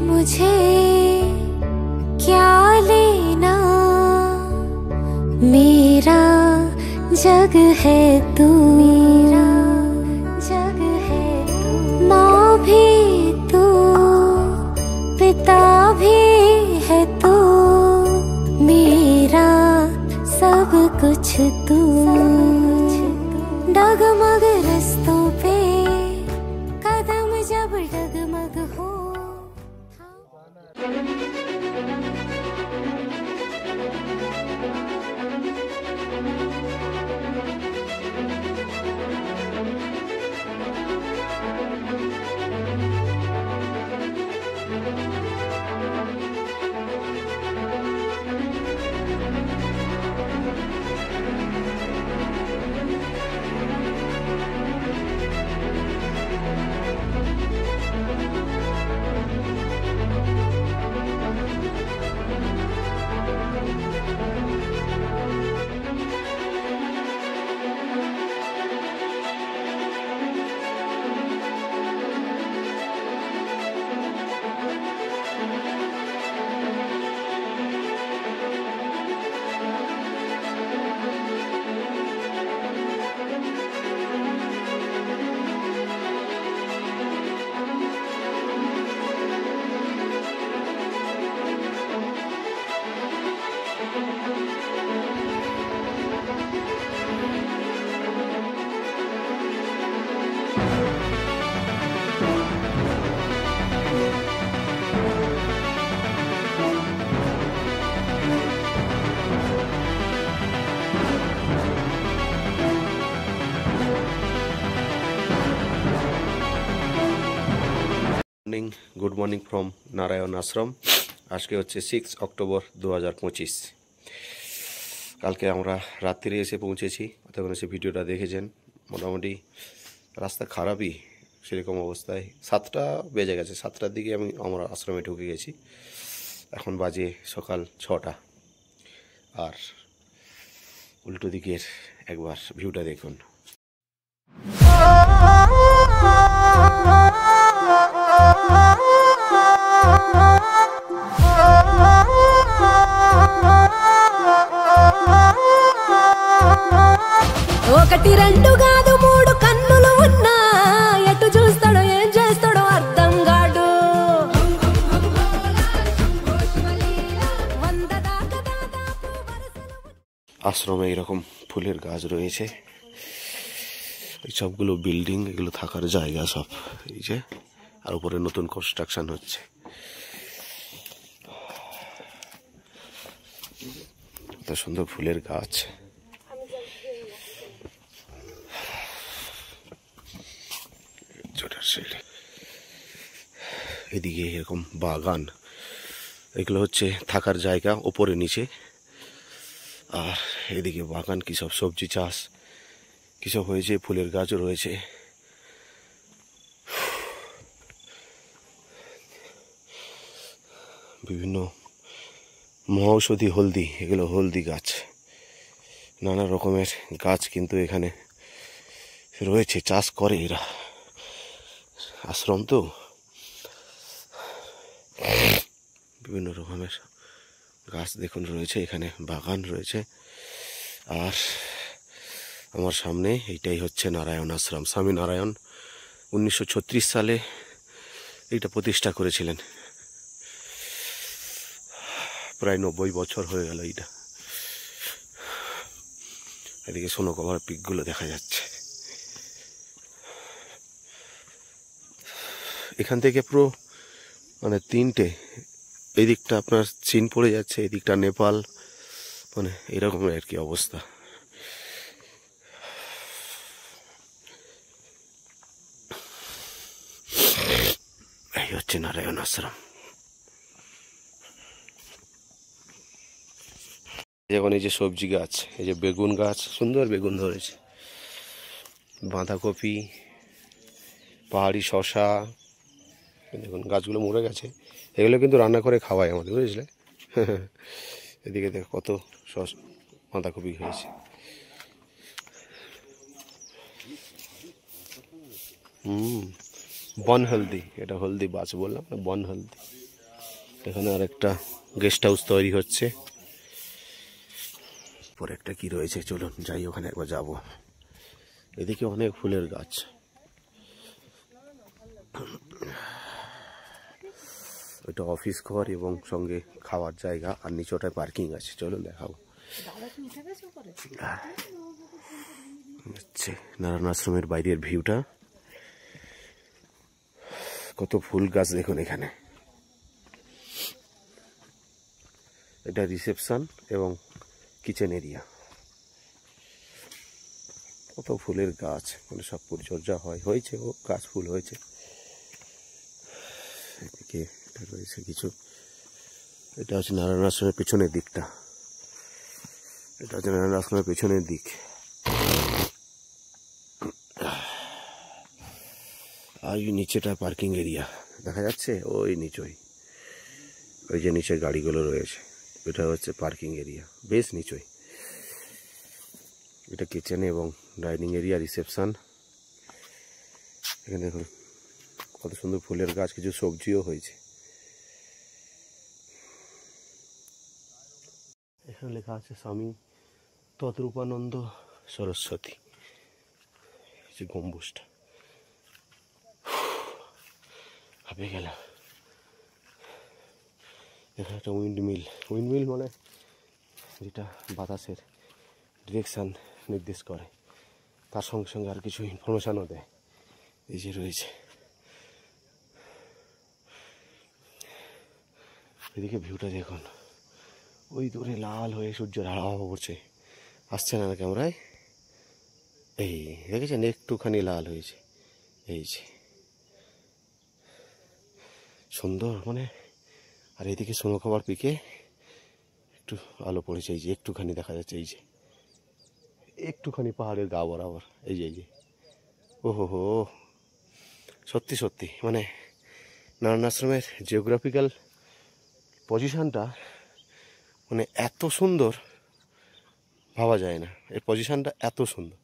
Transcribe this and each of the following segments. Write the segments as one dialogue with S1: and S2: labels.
S1: मुझे क्या लेना, मेरा जग है तू, मेरा जग है तू। माँ भी तू, पिता भी है तू, मेरा सब कुछ तू। डगमग रस्तों पे कदम जब डगमग हो।
S2: गुड मॉर्निंग फ्रॉम नारायण आश्रम। आज के হচ্ছে 6 অক্টোবর 2025। কালকে আমরা রাত্রিরে এসে পৌঁছেছি। তখন এসে ভিডিওটা দেখেছেন। মোটামুটি রাস্তা খারাপই, সেরকম অবস্থায় 7টা বেজে গেছে। 7টার দিকে আমরা আশ্রমে ঢুকে গেছি। এখন বাজে সকাল 6টা। আর উল্টো দিকের একবার ভিউটা দেখুন।
S1: ఒకటి రెండు కాదు మూడు కన్నులు ఉన్నా, ఎటు చూస్తాడో ఏం చేస్తాడో అర్థం కాడు।
S2: আশ্রমে এরকম ফুলের গাছ রয়েছে। এই সবগুলো বিল্ডিং, এগুলো থাকার জায়গা সব। এই যে আর উপরে নতুন কনস্ট্রাকশন হচ্ছে। এত সুন্দর ফুলের গাছ। এদিকে এরকম বাগান, এগুলো হচ্ছে থাকার জায়গা উপরে নিচে। আর এদিকে বাগান, কি সব সবজি চাষ কি সব হয়েছে, ফুলের গাছও রয়েছে। বিভিন্ন মহৌষধি হলদি, এগুলো হলদি গাছ, নানা রকমের গাছ কিন্তু এখানে রয়েছে, চাষ করে এরা। আশ্রম তো, বিভিন্ন রকমের গাছ দেখুন রয়েছে এখানে, বাগান রয়েছে। আর আমার সামনে এইটাই হচ্ছে নারায়ণ আশ্রম। স্বামী নারায়ণ 1936 সালে এইটা প্রতিষ্ঠা করেছিলেন। প্রায় 90 বছর হয়ে গেল এইটা। এদিকে সোনো কভার পিকগুলো দেখা যাচ্ছে। এখান থেকে পুরো মানে 3টে, এই দিকটা আপনার চীন পড়ে যাচ্ছে, এই দিকটা নেপাল, মানে এরকম আর কি অবস্থা। এই হচ্ছে নারায়ণ আশ্রম। যেমন এই যে সবজি গাছ, এই যে বেগুন গাছ, সুন্দর বেগুন ধরেছে, বাঁধাকপি, পাহাড়ি শশা। দেখুন গাছগুলো মরে গেছে, এগুলো কিন্তু রান্না করে খাওয়ায় আমাদের, বুঝলে। এদিকে দেখ কত বাঁধাকপি হয়েছে। বন হলদি, এটা হলদি বাস বললাম না, বন হলদি। এখানে আর একটা গেস্ট হাউস তৈরি হচ্ছে। পরে একটা কি রয়েছে, চলুন যাই ওখানে একবার যাব। এদিকে অনেক ফুলের গাছ। ওইটা অফিস ঘর এবং সঙ্গে খাওয়ার জায়গা, আর নিচটায় পার্কিং আছে। চলুন দেখাবো। হচ্ছে নারায়ণ আশ্রমের বাইরের ভিউটা। কত ফুল গাছ দেখুন এখানে। এটা রিসেপশন এবং কিচেন এরিয়া। কত ফুলের গাছ, মানে সব পরিচর্যা হয়েছে, ও গাছ ফুল হয়েছে। এদিকে রয়েছে কিছু। এটা হচ্ছে নারায়ণ আশ্রমের পেছনের দিকটা। এটা হচ্ছে নারায়ণ আশ্রমের পেছনের দিক। আর এই নিচেটা পার্কিং এরিয়া দেখা যাচ্ছে, ওই নিচই, ওই যে নিচে গাড়িগুলো রয়েছে, এটা হচ্ছে পার্কিং এরিয়া, বেশ নিচই। এটা কিচেন এবং ডাইনিং এরিয়া, রিসেপশন। এখানে দেখুন কত সুন্দর ফুলের গাছ, কিছু সবজিও হয়েছে। এখানে লেখা আছে স্বামী তদ্রূপানন্দ সরস্বতী। যে গম্বুজটা ভাবে গেলাম। এখানে একটা উইন্ডমিল মানে যেটা বাতাসের ডিরেকশান নির্দেশ করে, তার সঙ্গে সঙ্গে আর কিছু ইনফরমেশানও দেয়। এই যে রয়েছে, এদিকে ভিউটা দেখুন, ওই দূরে লাল হয়ে সূর্যের আলো পড়ছে। আসছে না ক্যামেরায়? এই দেখেছেন, একটুখানি লাল হয়েছে। এই যে সুন্দর মানে। আর এদিকে সোনাখাবার পিকে একটু আলো পড়েছে, এই যে একটুখানি দেখা যাচ্ছে, এই যে একটুখানি পাহাড়ের গা বরাবর। এই যে ওহো হো, সত্যি সত্যি মানে নারায়ণ আশ্রমের জিওগ্রাফিক্যাল পজিশানটা মানে এত সুন্দর, ভাবা যায় না। এই পজিশানটা এত সুন্দর,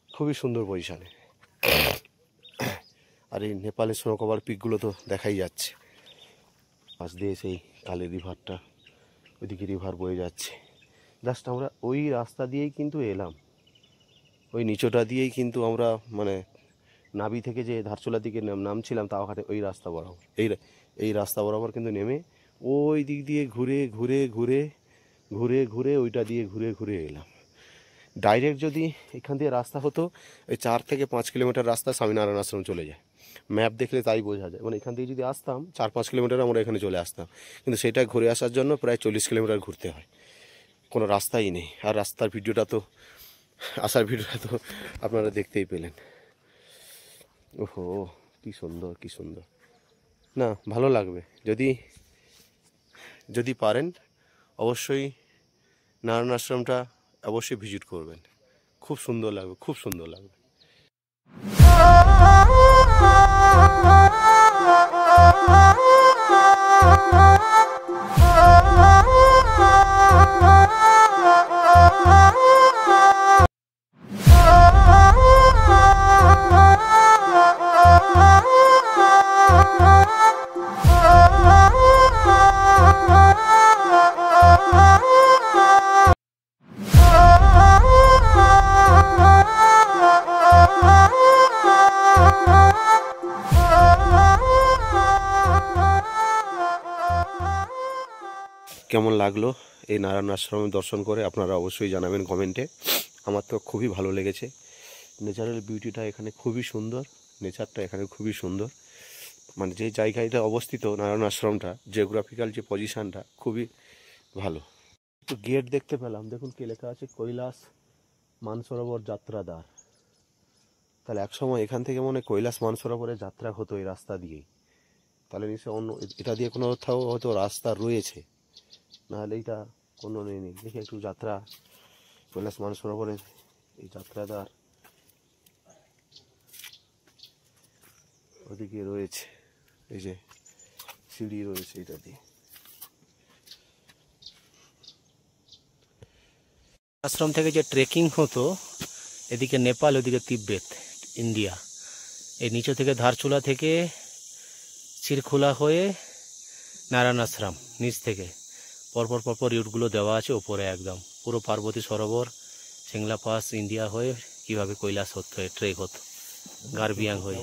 S2: খুবই সুন্দর পজিশানে। আর এই নেপালের সোনাখাবার পিকগুলো তো দেখাই যাচ্ছে। পাশ দিয়ে সেই কালী রিভারটা, ওইদিকে রিভার বয়ে যাচ্ছে। জাস্ট আমরা ওই রাস্তা দিয়েই কিন্তু এলাম, ওই নিচটা দিয়েই কিন্তু আমরা মানে নাবি থেকে যে ধারচুলার দিকে নামছিলাম, তাও হাতে ওই রাস্তা বরাবর, এই রাস্তা বরাবর কিন্তু নেমে ওই দিক দিয়ে ঘুরে ঘুরে ঘুরে ঘুরে ঘুরে ওইটা দিয়ে ঘুরে ঘুরে এলাম। ডাইরেক্ট যদি এখান দিয়ে রাস্তা হতো, ওই 4 থেকে 5 কিলোমিটার রাস্তা স্বামীনারায়ণ আশ্রম চলে যায়। ম্যাপ দেখলে তাই বোঝা যায়। মানে এখান থেকে যদি আসতাম 4-5 কিলোমিটার আমরা এখানে চলে আসতাম, কিন্তু সেটা ঘুরে আসার জন্য প্রায় 40 কিলোমিটার ঘুরতে হয়। কোনো রাস্তাই নেই। আর রাস্তার ভিডিওটা তো, আসার ভিডিওটা তো আপনারা দেখতেই পেলেন। ওহো, কি সুন্দর, কি সুন্দর না, ভালো লাগবে। যদি পারেন অবশ্যই নারায়ণ আশ্রমটা অবশ্যই ভিজিট করবেন। খুব সুন্দর লাগবে, খুব সুন্দর লাগবে। কেমন লাগলো এই নারায়ণ আশ্রম দর্শন করে আপনারা অবশ্যই জানাবেন কমেন্টে। আমার তো খুবই ভালো লেগেছে। ন্যাচারাল বিউটিটা এখানে খুবই সুন্দর, নেচারটা এখানে খুবই সুন্দর। মানে যে জায়গাটা অবস্থিত নারায়ণ আশ্রমটা, জিওগ্রাফিক্যাল যে পজিশানটা খুবই ভালো। তো গেট দেখতে পেলাম, দেখুন কি লেখা আছে, কৈলাস মানসরোবর যাত্রাদ্বার। তাহলে একসময় এখান থেকে মনে কৈলাস মানসরোবরের যাত্রা হতো এই রাস্তা দিয়েই। তাহলে নিশ্চয় অন্য এটা দিয়ে কোনো কোথাও হয়তো রাস্তা রয়েছে, নাহলে এইটা কোনো নেই। দেখি একটু যাত্রা, কৈলাস মানসরোবরের এই যাত্রাদ্বার ওদিকে রয়েছে। এই যে সিঁড়ি রয়েছে এটা দিয়ে।
S3: আশ্রম থেকে যে ট্রেকিং হতো এদিকে নেপাল, ওদিকে তিব্বত, ইন্ডিয়া, এই নিচে থেকে ধারচুলা থেকে চিরখোলা হয়ে নারায়ণ আশ্রম নিচ থেকে পরপর পরপর রুটগুলো দেওয়া আছে ওপরে একদম পুরো পার্বতী সরোবর সিংলা পাস ইন্ডিয়া হয়ে কিভাবে কৈলাস হতো ট্রেক হতো গারবিয়াং হয়ে।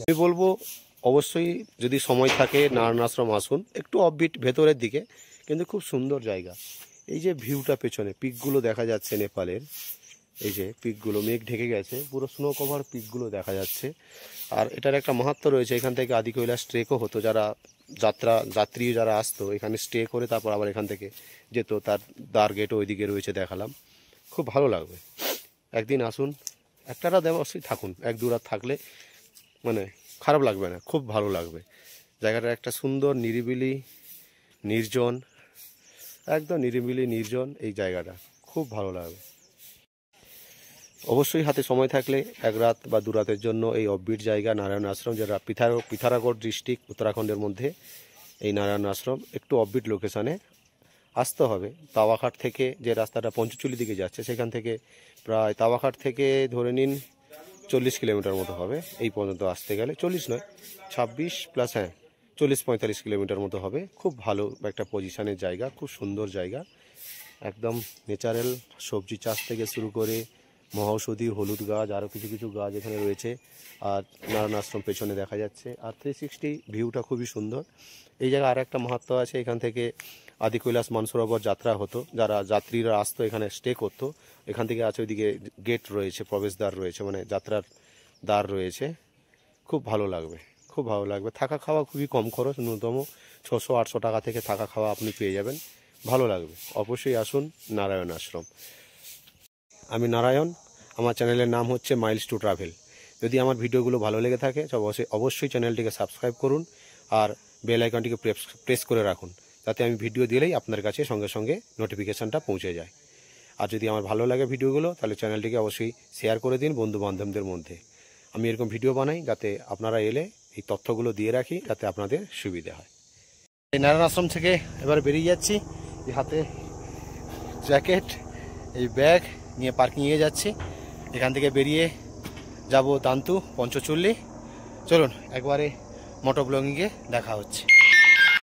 S2: আমি বলবো অবশ্যই যদি সময় থাকে নারায়ণ আশ্রম আসুন, একটু অফবিট ভেতরের দিকে, কিন্তু খুব সুন্দর জায়গা। এই যে ভিউটা পেছনে পিকগুলো দেখা যাচ্ছে নেপালের, এই যে পিকগুলো মেঘ ঢেকে গেছে, পুরো স্নো কভার পিকগুলো দেখা যাচ্ছে। আর এটার একটা মাহাত্ম্য রয়েছে, এখান থেকে আদি কৈলাস ট্রেকও হতো, যারা যাত্রী যারা আসতো এখানে স্টে করে তারপর আবার এখান থেকে যেত। তার দ্বার গেটও ওইদিকে রয়েছে, দেখালাম, খুব ভালো লাগবে। একদিন আসুন, একটা রাত অবশ্যই থাকুন, 1-2 রাত থাকলে মানে খারাপ লাগবে না, খুব ভালো লাগবে। জায়গাটা একটা সুন্দর নিরিবিলি নির্জন, একদম নিরিবিলি নির্জন, এই জায়গাটা খুব ভালো লাগবে। অবশ্যই হাতে সময় থাকলে 1 রাত বা 2 রাতের জন্য এই অফবিট জায়গা নারায়ণ আশ্রম, যেটা পিথারাগড় ডিস্ট্রিক্ট উত্তরাখণ্ডের মধ্যে এই নারায়ণ আশ্রম, একটু অফবিট লোকেশানে আসতে হবে। তাওয়াঘাট থেকে যে রাস্তাটা পঞ্চচুলি দিকে যাচ্ছে, সেখান থেকে প্রায় তাওয়াঘাট থেকে ধরে নিন 40 কিলোমিটার মতো হবে এই পর্যন্ত আসতে গেলে। 40 নয়, 26 প্লাস, হ্যাঁ 40-45 কিলোমিটার মতো হবে। খুব ভালো একটা পজিশনের জায়গা, খুব সুন্দর জায়গা, একদম ন্যাচারাল সবজি চাষ থেকে শুরু করে মহাঔষধি হলুদ গাছ, আরও কিছু কিছু গাছ এখানে রয়েছে। আর নারায়ণ আশ্রম পেছনে দেখা যাচ্ছে। আর 360 ভিউটা খুবই সুন্দর। এই জায়গায় আর একটা মাহাত্ম্য আছে, এখান থেকে আদি কৈলাস মানসরোবর যাত্রা হতো, যারা যাত্রীরা আসতো এখানে স্টে করতো। এখান থেকে আছে ওইদিকে গেট রয়েছে, প্রবেশদ্বার রয়েছে, মানে যাত্রার দ্বার রয়েছে। খুব ভালো লাগবে, খুব ভালো লাগবে। থাকা খাওয়া খুবই কম খরচ, ন্যূনতম 600-800 টাকা থেকে থাকা খাওয়া আপনি পেয়ে যাবেন, ভালো লাগবে। অবশ্যই আসুন নারায়ণ আশ্রম। আমি নারায়ণ, আমার চ্যানেলের নাম হচ্ছে মাইলস টু ট্রাভেল। যদি আমার ভিডিওগুলো ভালো লেগে থাকে অবশ্যই চ্যানেলটিকে সাবস্ক্রাইব করুন আর বেল আইকনটিকে প্রেস করে রাখুন, যাতে আমি ভিডিও দিলেই আপনার কাছে সঙ্গে সঙ্গে নোটিফিকেশানটা পৌঁছে যায়। আর যদি আমার ভালো লাগে ভিডিওগুলো, তাহলে চ্যানেলটিকে অবশ্যই শেয়ার করে দিন বন্ধু বান্ধবদের মধ্যে। আমি এরকম ভিডিও বানাই যাতে আপনারা এলে এই তথ্যগুলো দিয়ে রাখি, যাতে আপনাদের সুবিধা হয়। এই নারায়ণ আশ্রম থেকে এবার বেরিয়ে যাচ্ছি, এই হাতে জ্যাকেট, এই ব্যাগ নিয়ে পার্কিংয়ে যাচ্ছি। এখান থেকে বেরিয়ে যাব তান্তু পঞ্চচল্লি। চলুন একবারে মোটো ব্লগিংয়ে দেখা হচ্ছে।